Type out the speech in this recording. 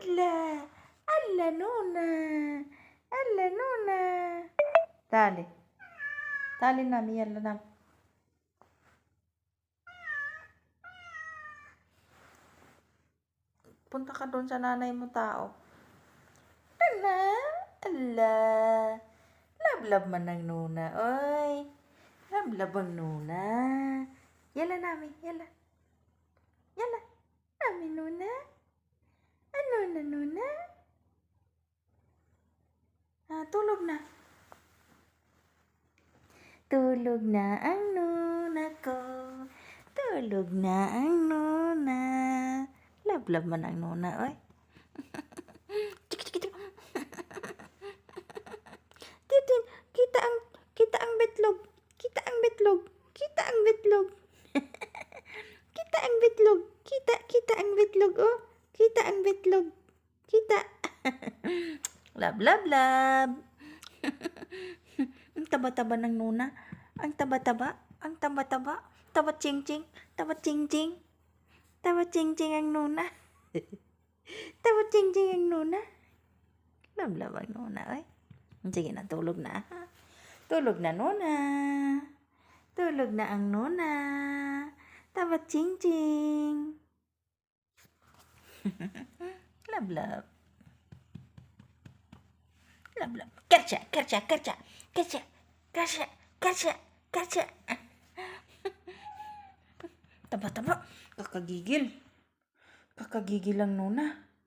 Ala, ala Nona, ala Nona. Dali. Dali Nami, yalla Nami. Punta ka doon sa nanay mo tao. Ala, ala. Lablab man ng Nuna, oy. Lablab ang Nuna. Yalla Nami, yalla. Yalla. Nami Nuna. Ano na Nuna? Tulog na. Tulog na ang Nuna ko. Tulog na ang Nuna. Lablab man ang Nuna, oy. Titin, kita ang betlog. Kita ang betlog. Kita ang betlog. Kita ang betlog. Kita ang betlog, oh. Kita ang betlog. Kita. Lab, lab, lab. Ang taba-taba ng Nuna. Ang taba-taba. Ang taba-taba. Taba-ching-ching. Taba-ching-ching. Taba-ching-ching ang Nuna. Taba-ching-ching ang Nuna. Lab-lab ang Nuna, oy. Sige na, tulog na. Tulog na, Nuna. Tulog na ang Nuna. Taba-ching-ching. Lab-lab. Lab-lab. Kerja, kerja, kerja. Kerja, kerja, kerja, kerja. Taba-taba. Kakagigil. Kakagigil ang Nuna.